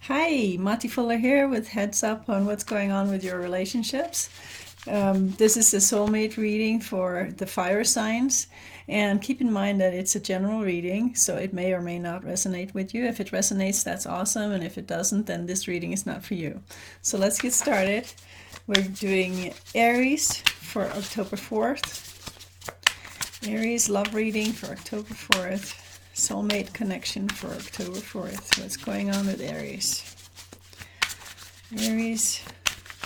Hi, Mati Fuller here with heads up on what's going on with your relationships. This is a soulmate reading for the fire signs, and keep in mind that it's a general reading, so it may or may not resonate with you. If it resonates, that's awesome, and if it doesn't, then this reading is not for you. So let's get started. We're doing Aries for October 4th. Aries love reading for October 4th. Soulmate connection for October 4th. What's going on with Aries? Aries,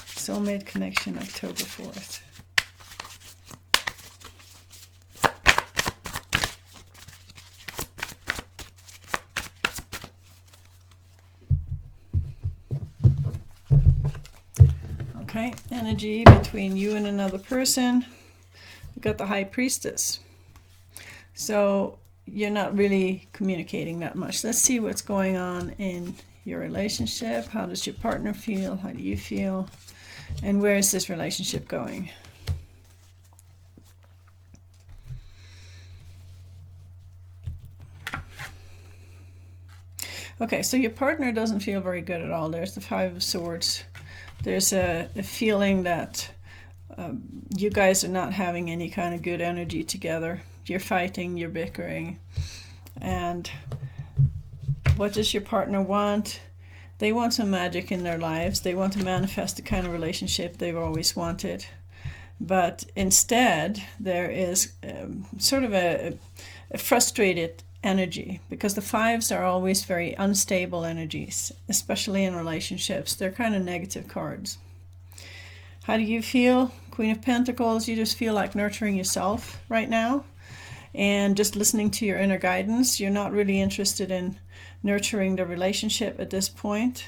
soulmate connection, October 4th. Okay, energy between you and another person. We got the High Priestess. So you're not really communicating that much. Let's see what's going on in your relationship. How does your partner feel? How do you feel? And where is this relationship going? Okay, so your partner doesn't feel very good at all. There's the Five of Swords. There's a feeling that you guys are not having any kind of good energy together. You're fighting, you're bickering. And what does your partner want? They want some magic in their lives. They want to manifest the kind of relationship they've always wanted. But instead, there is sort of a frustrated energy, because the fives are always very unstable energies, especially in relationships. They're kind of negative cards. How do you feel? Queen of Pentacles, you just feel like nurturing yourself right now and just listening to your inner guidance. You're not really interested in nurturing the relationship at this point.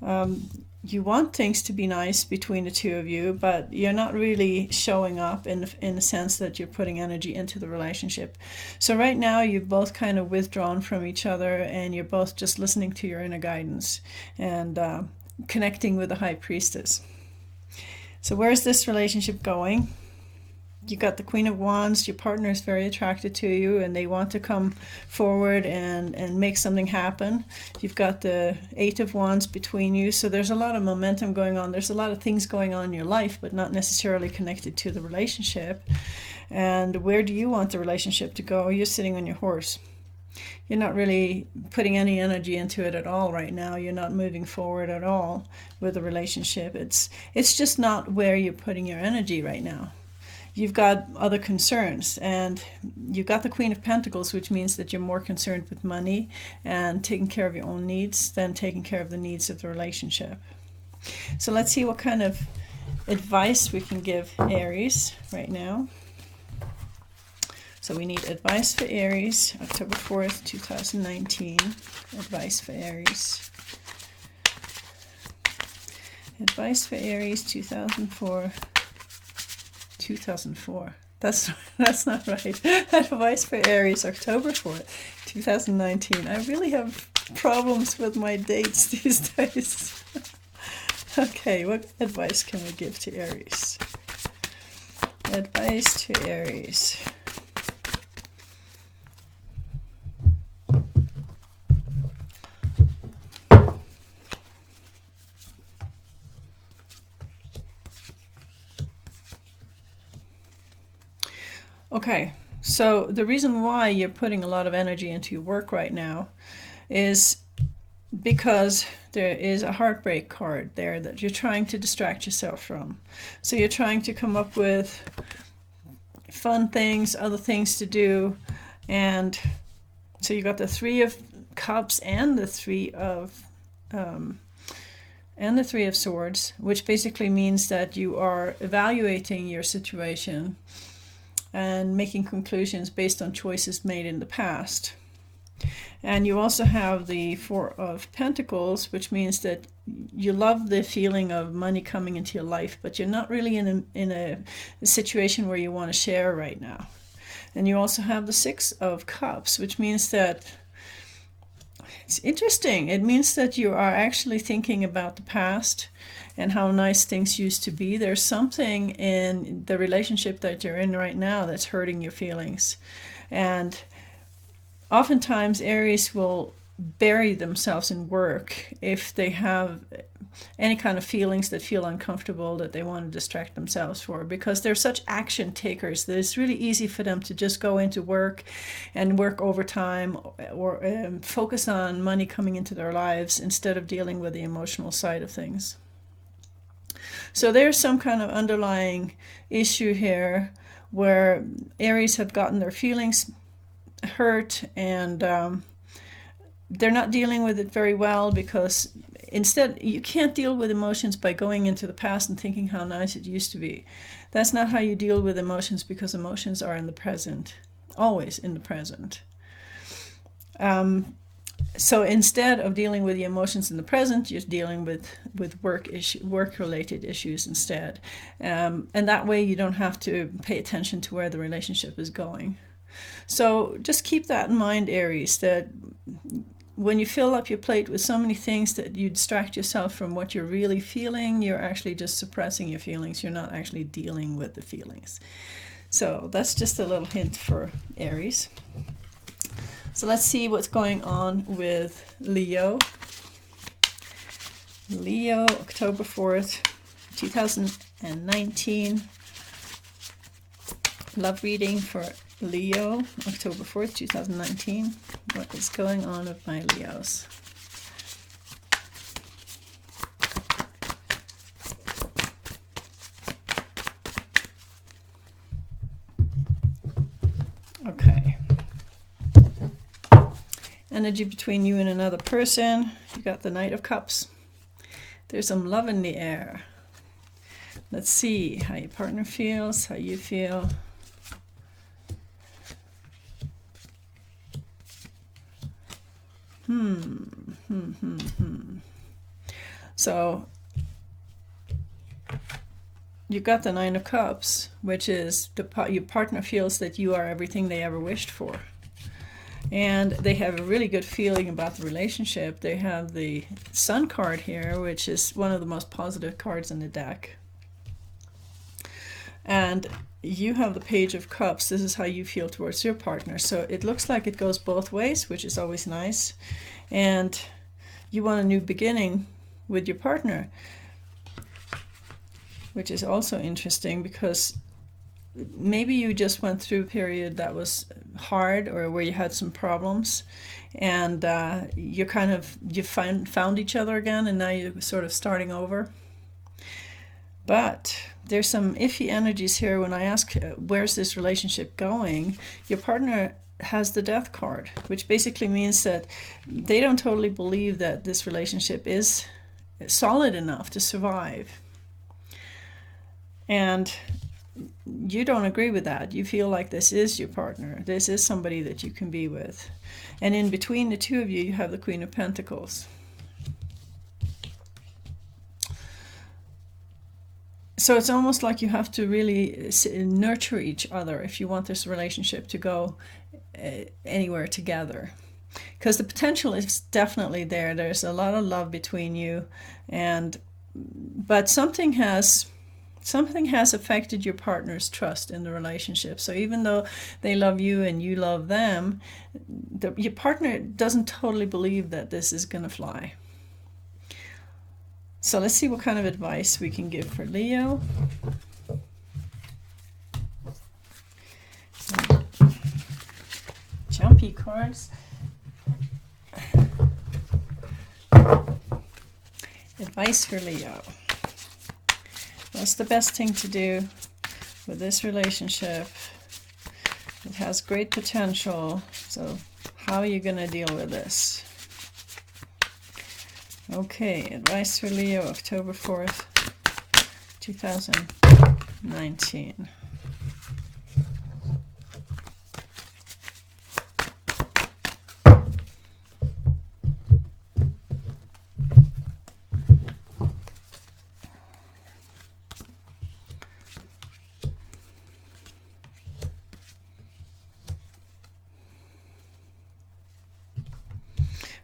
You want things to be nice between the two of you, but you're not really showing up in the sense that you're putting energy into the relationship. So right now you've both kind of withdrawn from each other, and you're both just listening to your inner guidance and connecting with the High Priestess. So where's this relationship going? You got the Queen of Wands. Your partner is very attracted to you and they want to come forward and make something happen. You've got the Eight of Wands between you. So there's a lot of momentum going on. There's a lot of things going on in your life, but not necessarily connected to the relationship. And where do you want the relationship to go? You're sitting on your horse. You're not really putting any energy into it at all right now. You're not moving forward at all with the relationship. It's just not where you're putting your energy right now. You've got other concerns, and you've got the Queen of Pentacles, which means that you're more concerned with money and taking care of your own needs than taking care of the needs of the relationship. So let's see what kind of advice we can give Aries right now. So we need advice for Aries, October 4th, 2019. Advice for Aries. Advice for Aries, 2004. That's not right. Advice for Aries, October 4th, 2019. I really have problems with my dates these days. Okay, what advice can we give to Aries? Advice to Aries. Okay, so the reason why you're putting a lot of energy into your work right now is because there is a heartbreak card there that you're trying to distract yourself from. So you're trying to come up with fun things, other things to do, and so you got the Three of Cups and the Three of Swords, which basically means that you are evaluating your situation and making conclusions based on choices made in the past. And you also have the Four of Pentacles, which means that you love the feeling of money coming into your life, but you're not really in a situation where you want to share right now. And you also have the Six of Cups, which means that it's interesting. It means that you are actually thinking about the past and how nice things used to be. There's something in the relationship that you're in right now that's hurting your feelings. And oftentimes Aries will bury themselves in work if they have any kind of feelings that feel uncomfortable that they want to distract themselves for, because they're such action takers that it's really easy for them to just go into work and work overtime, or focus on money coming into their lives instead of dealing with the emotional side of things. So there's some kind of underlying issue here where Aries have gotten their feelings hurt, and they're not dealing with it very well, because instead, you can't deal with emotions by going into the past and thinking how nice it used to be. That's not how you deal with emotions, because emotions are in the present, always in the present. So instead of dealing with the emotions in the present, you're dealing with work-related issues instead. And that way you don't have to pay attention to where the relationship is going. So just keep that in mind, Aries, that when you fill up your plate with so many things that you distract yourself from what you're really feeling, you're actually just suppressing your feelings. You're not actually dealing with the feelings. So that's just a little hint for Aries. So let's see what's going on with Leo. Leo, October 4th, 2019. Love reading for Leo, October 4th, 2019. What is going on with my Leos? Okay. Energy between you and another person. You got the Knight of Cups. There's some love in the air. Let's see how your partner feels, how you feel. So you got the Nine of Cups, which is your partner feels that you are everything they ever wished for. And they have a really good feeling about the relationship. They have the Sun card here, which is one of the most positive cards in the deck. And you have the Page of Cups. This is how you feel towards your partner. So it looks like it goes both ways, which is always nice. And you want a new beginning with your partner, which is also interesting, because maybe you just went through a period that was hard, or where you had some problems, and you found each other again, and now you're sort of starting over. But there's some iffy energies here. When I ask where's this relationship going, your partner has the Death card, which basically means that they don't totally believe that this relationship is solid enough to survive. And you don't agree with that. You feel like this is your partner. This is somebody that you can be with. And in between the two of you, you have the Queen of Pentacles. So it's almost like you have to really nurture each other if you want this relationship to go anywhere together. Because the potential is definitely there. There's a lot of love between you, but something has affected your partner's trust in the relationship. So even though they love you and you love them, your partner doesn't totally believe that this is going to fly. So let's see what kind of advice we can give for Leo. Jumpy cards. Advice for Leo. What's the best thing to do with this relationship? It has great potential. So how are you going to deal with this? Okay, advice for Leo, October 4th, 2019.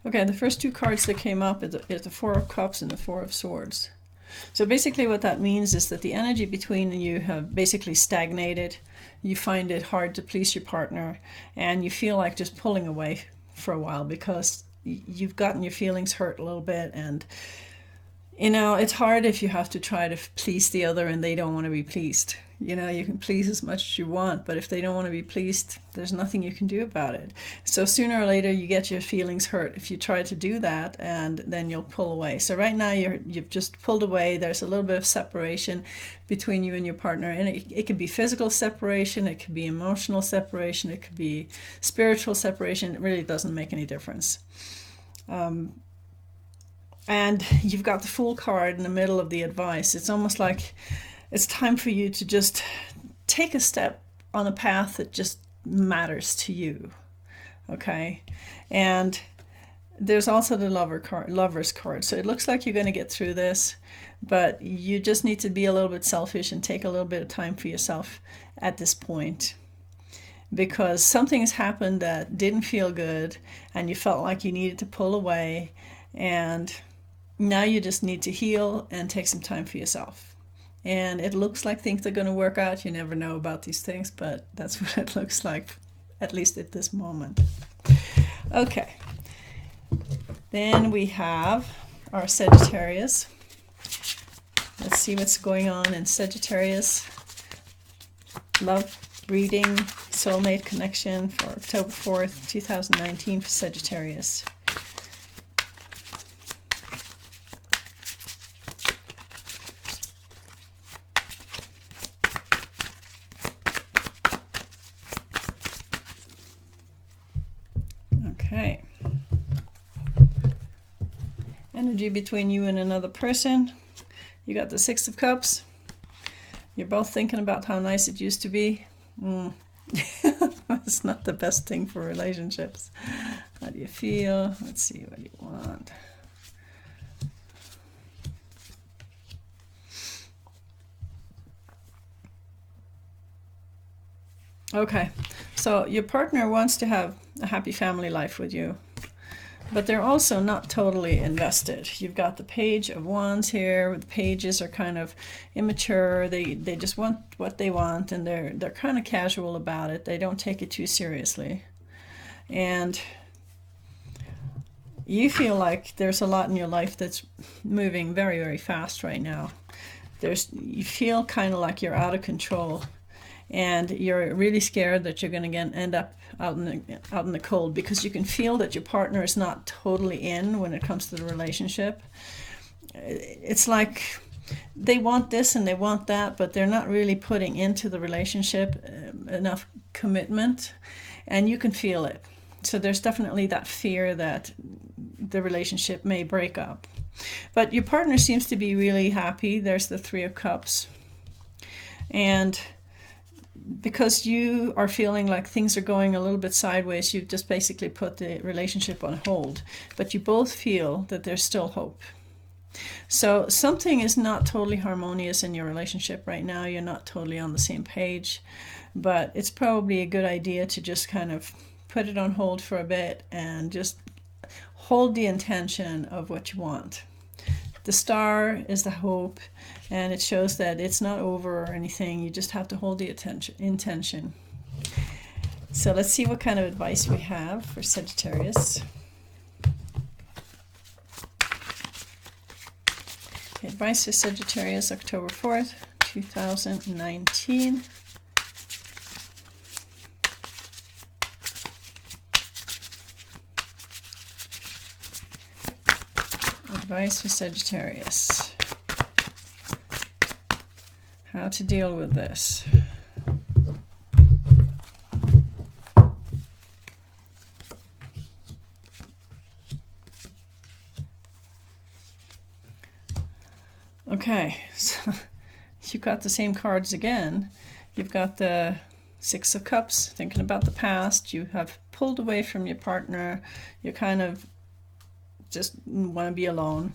Okay, the first two cards that came up is the Four of Cups and the Four of Swords. So basically what that means is that the energy between you have basically stagnated. You find it hard to please your partner, and you feel like just pulling away for a while, because you've gotten your feelings hurt a little bit, and you know, it's hard if you have to try to please the other and they don't want to be pleased. You know, you can please as much as you want, but if they don't want to be pleased, there's nothing you can do about it. So sooner or later, you get your feelings hurt if you try to do that, and then you'll pull away. So right now, you've just pulled away. There's a little bit of separation between you and your partner, and it could be physical separation, it could be emotional separation, it could be spiritual separation. It really doesn't make any difference. And you've got the Fool card in the middle of the advice. It's almost like it's time for you to just take a step on a path that just matters to you. Okay? And there's also the Lover's card. So it looks like you're going to get through this, but you just need to be a little bit selfish and take a little bit of time for yourself at this point. Because something has happened that didn't feel good, and you felt like you needed to pull away, and now you just need to heal and take some time for yourself. And it looks like things are going to work out. You never know about these things, but that's what it looks like, at least at this moment. Okay. Then we have our Sagittarius. Let's see what's going on in Sagittarius. Love reading, soulmate connection for October 4th, 2019 for Sagittarius. Okay. Energy between you and another person. You got the Six of Cups. You're both thinking about how nice it used to be. It's not the best thing for relationships. How do you feel? Let's see what you want. Okay, so your partner wants to have a happy family life with you, but they're also not totally invested. You've got the Page of Wands here. The pages are kind of immature. They just want what they want, and they're kind of casual about it. They don't take it too seriously. And you feel like there's a lot in your life that's moving very, very fast right now. You feel kind of like you're out of control. And you're really scared that you're going to end up out in the cold, because you can feel that your partner is not totally in when it comes to the relationship. It's like they want this and they want that, but they're not really putting into the relationship enough commitment, and you can feel it. So there's definitely that fear that the relationship may break up. But your partner seems to be really happy. There's the Three of Cups. And because you are feeling like things are going a little bit sideways, you've just basically put the relationship on hold. But you both feel that there's still hope. So something is not totally harmonious in your relationship right now. You're not totally on the same page. But it's probably a good idea to just kind of put it on hold for a bit and just hold the intention of what you want. The star is the hope, and it shows that it's not over or anything. You just have to hold the intention. So let's see what kind of advice we have for Sagittarius. Okay, advice for Sagittarius, October 4th, 2019. Advice for Sagittarius. How to deal with this. Okay, so you've got the same cards again. You've got the Six of Cups, thinking about the past. You have pulled away from your partner. You're kind of just want to be alone,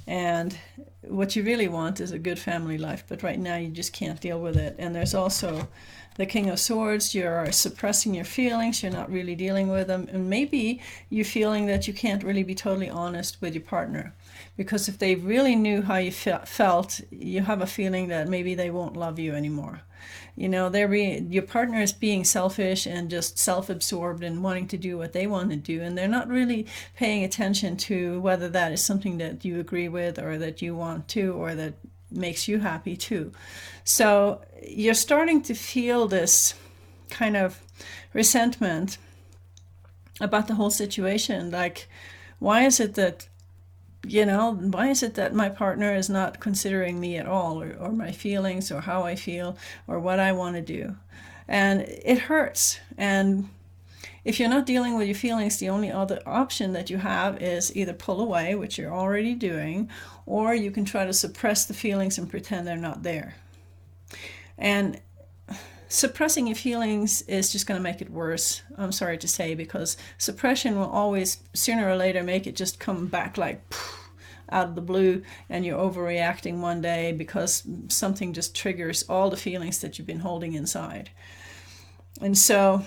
and what you really want is a good family life, but right now you just can't deal with it. And there's also the King of Swords. You're suppressing your feelings, you're not really dealing with them, and maybe you're feeling that you can't really be totally honest with your partner, because if they really knew how you felt, you have a feeling that maybe they won't love you anymore. You know, your partner is being selfish and just self-absorbed and wanting to do what they want to do, and they're not really paying attention to whether that is something that you agree with or that you want to or that makes you happy too. So you're starting to feel this kind of resentment about the whole situation. Like, why is it that, why is it that my partner is not considering me at all, or my feelings, or how I feel, or what I want to do? And it hurts. And if you're not dealing with your feelings, the only other option that you have is either pull away, which you're already doing, or you can try to suppress the feelings and pretend they're not there. And suppressing your feelings is just going to make it worse, I'm sorry to say, because suppression will always, sooner or later, make it just come back like out of the blue, and you're overreacting one day because something just triggers all the feelings that you've been holding inside. And so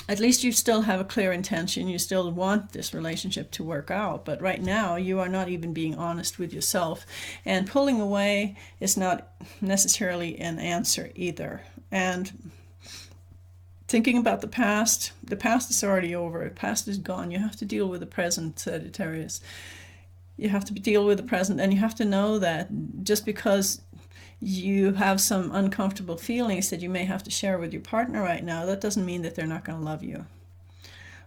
at least you still have a clear intention. You still want this relationship to work out. But right now, you are not even being honest with yourself. And pulling away is not necessarily an answer either. And thinking about the past is already over. The past is gone. You have to deal with the present, Sagittarius. You have to deal with the present. And you have to know that just because you have some uncomfortable feelings that you may have to share with your partner right now, that doesn't mean that they're not going to love you.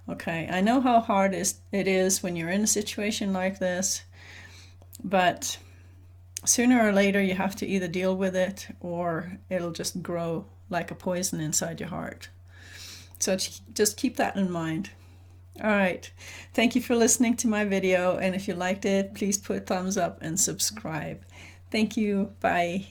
Okay, I know how hard it is when you're in a situation like this, but sooner or later you have to either deal with it or it'll just grow like a poison inside your heart. So just keep that in mind. All right, thank you for listening to my video, and if you liked it, please put a thumbs up and subscribe. Thank you. Bye.